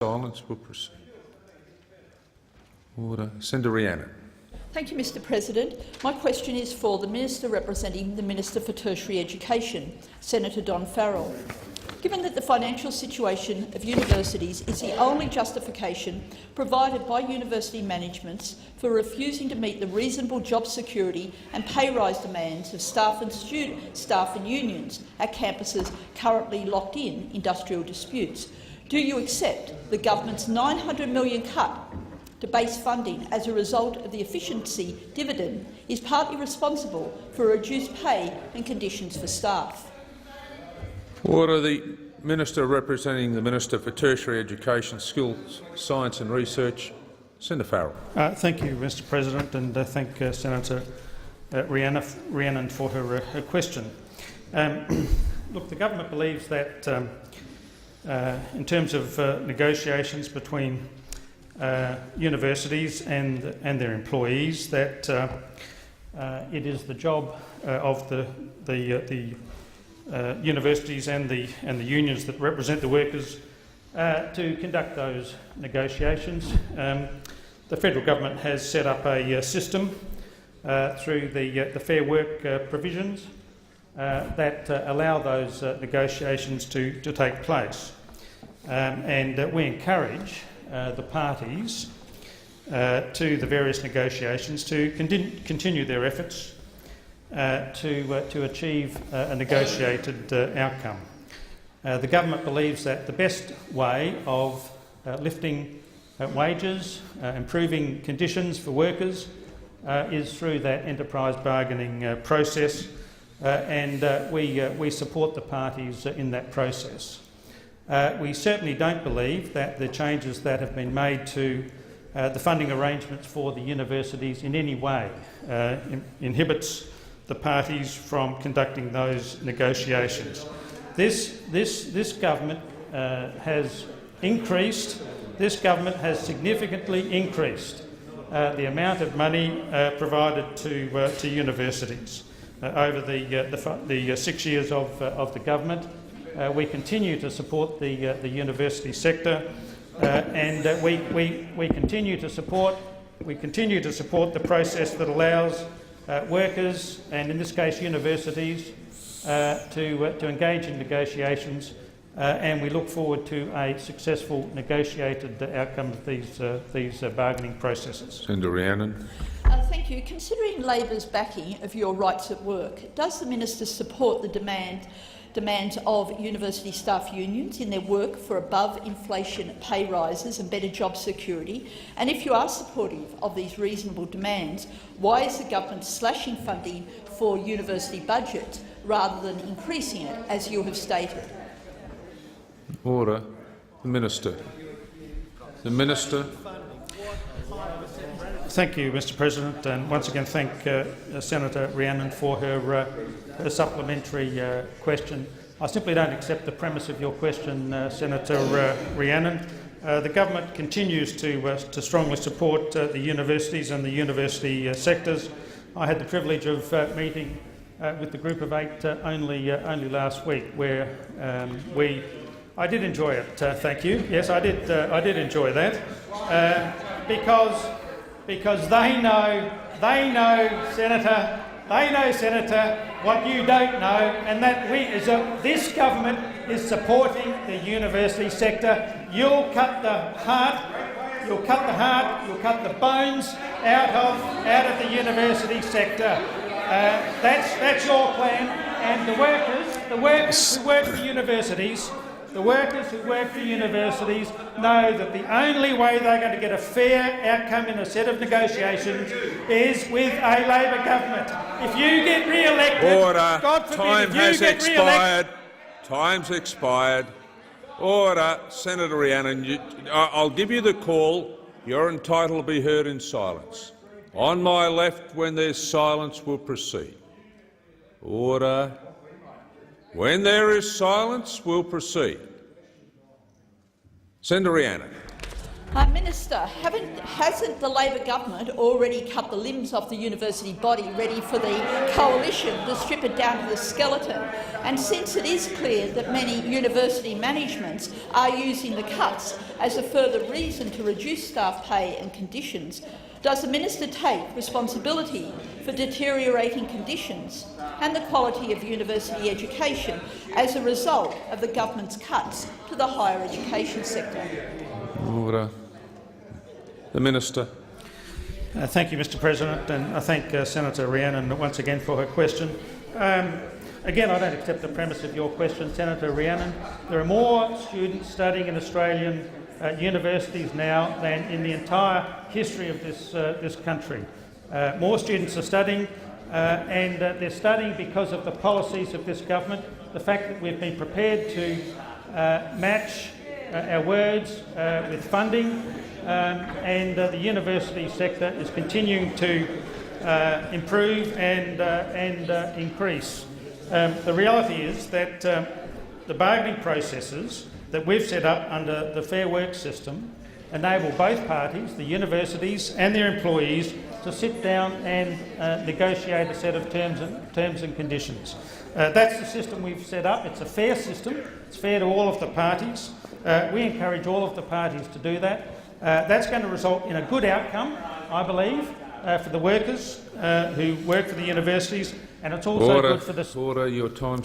silence will proceed. Order. Senator Rhiannon. Thank you, Mr President. My question is for the Minister representing the Minister for Tertiary Education, Senator Don Farrell. Given that the financial situation of universities is the only justification provided by university managements for refusing to meet the reasonable job security and pay rise demands of staff and unions at campuses currently locked in industrial disputes, do you accept the government's $900 million cut to base funding as a result of the efficiency dividend is partly responsible for reduced pay and conditions for staff? Order. The Minister representing the Minister for Tertiary Education, Skills, Science and Research, Senator Farrell. Thank you, Mr President, and thank Senator Rhiannon for her question. Look, the government believes that in terms of negotiations between universities and their employees, that it is the job of the universities and the unions that represent the workers to conduct those negotiations. The federal government has set up a system through the Fair Work provisions that allow those negotiations to take place, and we encourage the parties to the various negotiations to continue their efforts to achieve a negotiated outcome. The government believes that the best way of lifting wages, improving conditions for workers, is through that enterprise bargaining process, and we support the parties in that process. We certainly don't believe that the changes that have been made to the funding arrangements for the universities in any way inhibits the parties from conducting those negotiations. This government has increased. This government has significantly increased the amount of money provided to universities over the 6 years of the government. We continue to support the university sector, and we continue to support the process that allows workers, and in this case universities, to engage in negotiations, and we look forward to a successful negotiated outcome of these bargaining processes. Senator Rhiannon. Thank you. Considering Labor's backing of your rights at work, does the minister support the demands of university staff unions in their work for above-inflation pay rises and better job security? And if you are supportive of these reasonable demands, why is the government slashing funding for university budgets rather than increasing it, as you have stated? Order. The Minister. The Minister. Thank you, Mr President, and once again thank Senator Rhiannon for her supplementary question. I simply don't accept the premise of your question, Senator Rhiannon. The government continues to strongly support the universities and the university sectors. I had the privilege of meeting with the Group of 8 only last week, where I did enjoy it. Thank you. Yes, I did enjoy that because they know, Senator, what you don't know, and that this government is supporting the university sector. You'll cut the heart, you'll cut the bones out of the university sector. That's your plan, and the workers who work for universities. The workers who work for universities know that the only way they're going to get a fair outcome in a set of negotiations is with a Labor government. If you get re-elected, Order. God forbid, Time if you has get expired. Time's expired. Order. Senator Rhiannon, I'll give you the call. You're entitled to be heard in silence. On my left, when there's silence, we'll proceed. Order. When there is silence, we'll proceed. Senator Rhiannon. Minister, hasn't the Labor government already cut the limbs off the university body ready for the coalition to strip it down to the skeleton? And since it is clear that many university managements are using the cuts as a further reason to reduce staff pay and conditions, does the minister take responsibility for deteriorating conditions and the quality of university education as a result of the government's cuts to the higher education sector? Order. The Minister. Thank you, Mr President, and I thank Senator Rhiannon once again for her question. Again, I don't accept the premise of your question, Senator Rhiannon. There are more students studying in Australian universities now than in the entire history of this country. More students are studying, and they're studying because of the policies of this government, the fact that we've been prepared to match our words with funding, and the university sector is continuing to improve and increase. The reality is that the bargaining processes that we've set up under the Fair Work system enable both parties, the universities and their employees, to sit down and negotiate a set of terms and conditions. That's the system we've set up. It's a fair system. It's fair to all of the parties. We encourage all of the parties to do that. That's going to result in a good outcome, I believe, for the workers who work for the universities, and it's also good for the... Order. Your time's